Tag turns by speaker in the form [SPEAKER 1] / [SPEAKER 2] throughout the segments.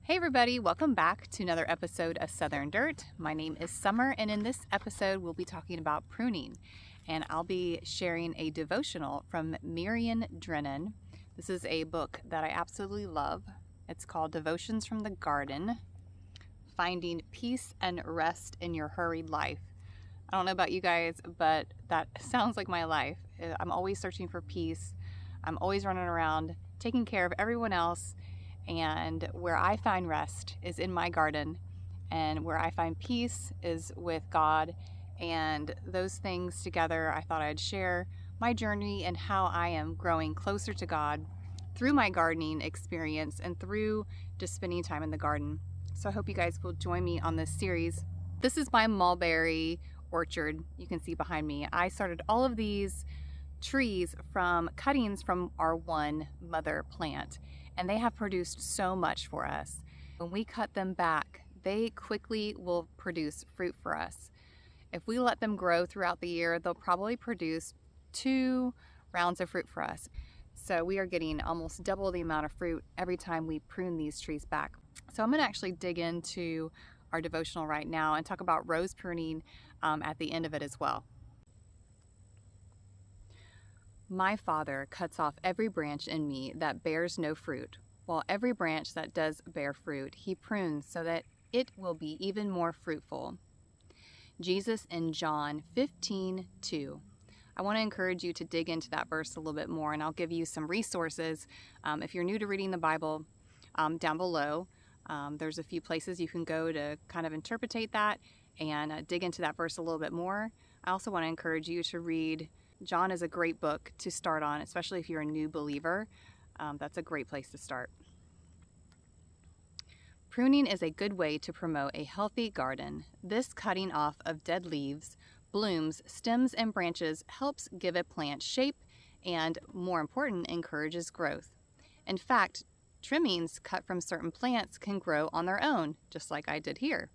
[SPEAKER 1] Hey everybody, welcome back to another episode of Southern Dirt. My name is Summer, and in this episode we'll be talking about pruning, and I'll be sharing a devotional from Miriam Drennan. This is a book that I absolutely love. It's called Devotions from the Garden, Finding Peace and Rest in Your Hurried Life. I don't know about you guys, but that sounds like my life. I'm always searching for peace. I'm always running around taking care of everyone else. And where I find rest is in my garden, and where I find peace is with God. And those things together, I thought I'd share my journey and how I am growing closer to God through my gardening experience and through just spending time in the garden. So I hope you guys will join me on this series. This is my mulberry orchard you can see behind me. I started all of these trees from cuttings from our one mother plant, and they have produced so much for us. When we cut them back, they quickly will produce fruit for us. If we let them grow throughout the year, they'll probably produce 2 rounds of fruit for us. So we are getting almost double the amount of fruit every time we prune these trees back. So I'm going to actually dig into our devotional right now and talk about rose pruning at the end of it as well. My Father cuts off every branch in me that bears no fruit, while every branch that does bear fruit, he prunes so that it will be even more fruitful. Jesus in John 15:2. I want to encourage you to dig into that verse a little bit more, and I'll give you some resources. If you're new to reading the Bible, down below, there's a few places you can go to kind of interpretate that and dig into that verse a little bit more. I also want to encourage you to read. John is a great book to start on, especially if you're a new believer. That's a great place to start. Pruning is a good way to promote a healthy garden. This cutting off of dead leaves, blooms, stems, and branches helps give a plant shape and, more important, encourages growth. In fact, trimmings cut from certain plants can grow on their own, just like I did here,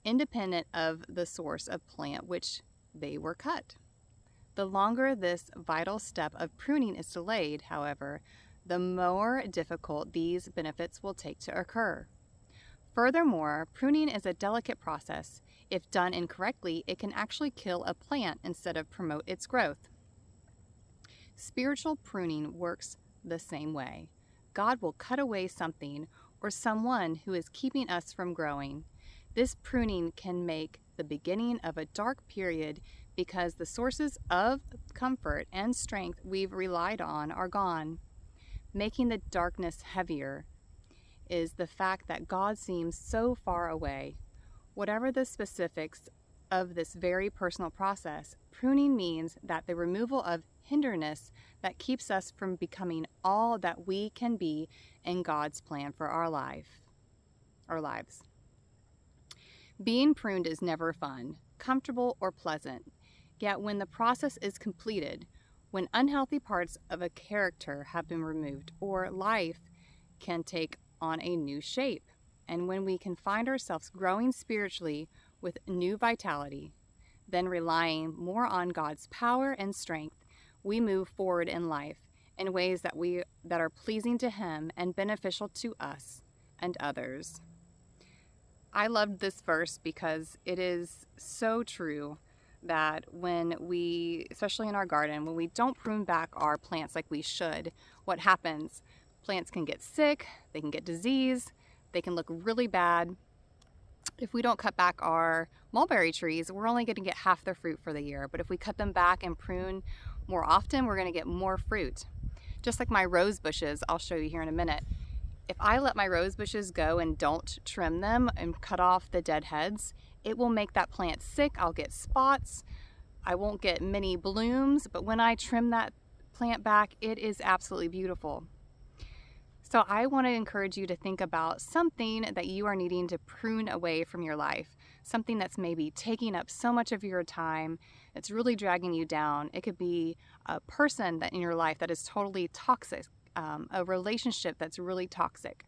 [SPEAKER 1] independent of the source of plant which they were cut. The longer this vital step of pruning is delayed, however, the more difficult these benefits will take to occur. Furthermore, pruning is a delicate process. If done incorrectly, it can actually kill a plant instead of promote its growth. Spiritual pruning works the same way. God will cut away something or someone who is keeping us from growing. This pruning can make the beginning of a dark period because the sources of comfort and strength we've relied on are gone. Making the darkness heavier is the fact that God seems so far away. Whatever the specifics of this very personal process, pruning means that the removal of hindrance that keeps us from becoming all that we can be in God's plan for our lives. Being pruned is never fun, comfortable, or pleasant. Yet when the process is completed, when unhealthy parts of a character have been removed, or life can take on a new shape, and when we can find ourselves growing spiritually with new vitality, then relying more on God's power and strength, we move forward in life in ways that are pleasing to Him and beneficial to us and others. I loved this verse because it is so true that when we, especially in our garden, when we don't prune back our plants like we should, what happens? Plants can get sick, they can get disease, they can look really bad. If we don't cut back our mulberry trees, we're only going to get half their fruit for the year. But if we cut them back and prune more often, we're going to get more fruit. Just like my rose bushes, I'll show you here in a minute. If I let my rose bushes go and don't trim them and cut off the dead heads, it will make that plant sick. I'll get spots. I won't get many blooms, but when I trim that plant back, it is absolutely beautiful. So I want to encourage you to think about something that you are needing to prune away from your life, something that's maybe taking up so much of your time, it's really dragging you down. It could be a person that in your life that is totally toxic, a relationship that's really toxic.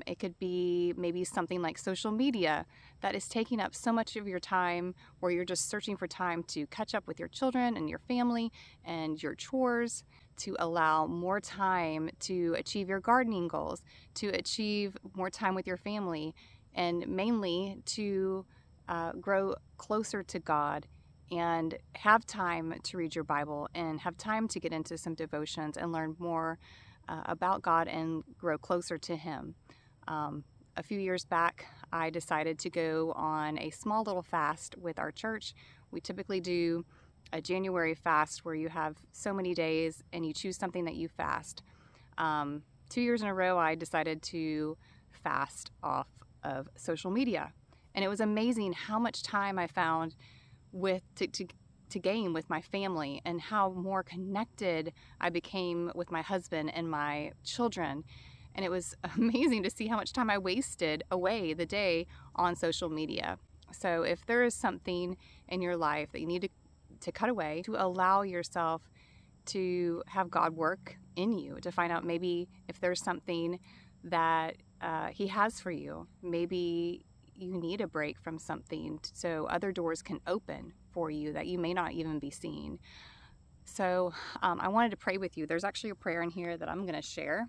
[SPEAKER 1] It could be maybe something like social media that is taking up so much of your time, where you're just searching for time to catch up with your children and your family and your chores. to allow more time to achieve your gardening goals, to achieve more time with your family, and mainly to grow closer to God and have time to read your Bible and have time to get into some devotions and learn more about God and grow closer to Him. A few years back, I decided to go on a small little fast with our church. We typically do a January fast where you have so many days and you choose something that you fast. 2 years in a row, I decided to fast off of social media. And it was amazing how much time I found to gain with my family and how more connected I became with my husband and my children. And it was amazing to see how much time I wasted away the day on social media. So if there is something in your life that you need to cut away, to allow yourself to have God work in you, to find out maybe if there's something that He has for you. Maybe you need a break from something so other doors can open for you that you may not even be seeing. So I wanted to pray with you. There's actually a prayer in here that I'm going to share.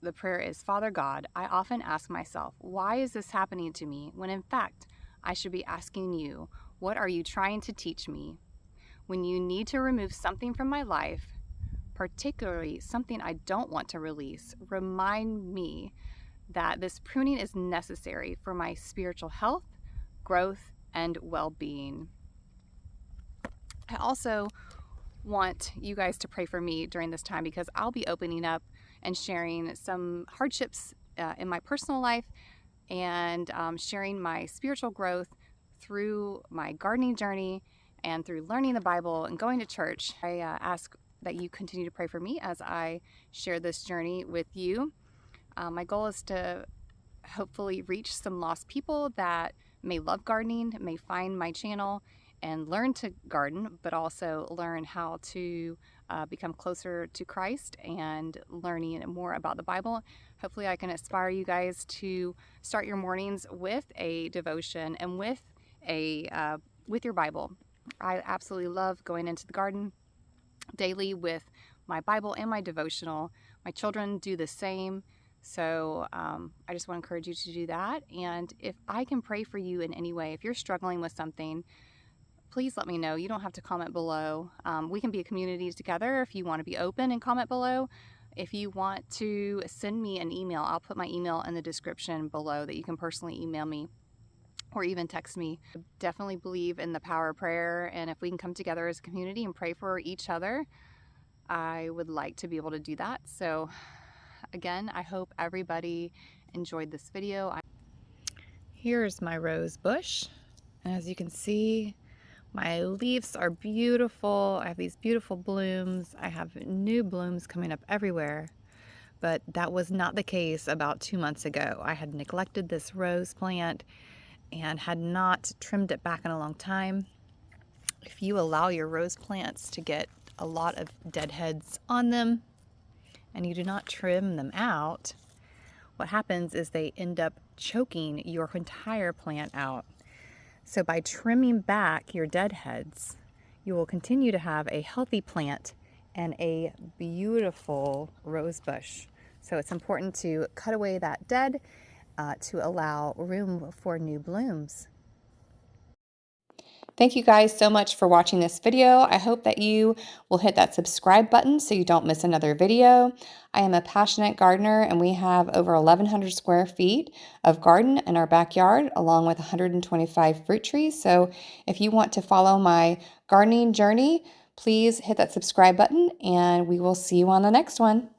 [SPEAKER 1] The prayer is, Father God, I often ask myself, why is this happening to me? When in fact, I should be asking you, what are you trying to teach me? When you need to remove something from my life, particularly something I don't want to release, remind me that this pruning is necessary for my spiritual health, growth, and well-being. I also want you guys to pray for me during this time because I'll be opening up and sharing some hardships in my personal life and sharing my spiritual growth through my gardening journey and through learning the Bible and going to church. I ask that you continue to pray for me as I share this journey with you. My goal is to hopefully reach some lost people that may love gardening, may find my channel and learn to garden, but also learn how to become closer to Christ and learning more about the Bible. Hopefully I can inspire you guys to start your mornings with a devotion and with your Bible. I absolutely love going into the garden daily with my Bible and my devotional. My children do the same. So I just want to encourage you to do that. And if I can pray for you in any way, if you're struggling with something, please let me know. You don't have to comment below. We can be a community together if you want to be open and comment below. If you want to send me an email, I'll put my email in the description below that you can personally email me or even text me. I definitely believe in the power of prayer, and if we can come together as a community and pray for each other, I would like to be able to do that. So again, I hope everybody enjoyed this video. Here's my rose bush, and as you can see, my leaves are beautiful. I have these beautiful blooms. I have new blooms coming up everywhere, but that was not the case about 2 months ago. I had neglected this rose plant and had not trimmed it back in a long time. If you allow your rose plants to get a lot of deadheads on them and you do not trim them out, what happens is they end up choking your entire plant out. So by trimming back your deadheads, you will continue to have a healthy plant and a beautiful rose bush. So it's important to cut away that dead to allow room for new blooms. Thank you guys so much for watching this video. I hope that you will hit that subscribe button so you don't miss another video. I am a passionate gardener and we have over 1,100 square feet of garden in our backyard along with 125 fruit trees. So if you want to follow my gardening journey, please hit that subscribe button and we will see you on the next one.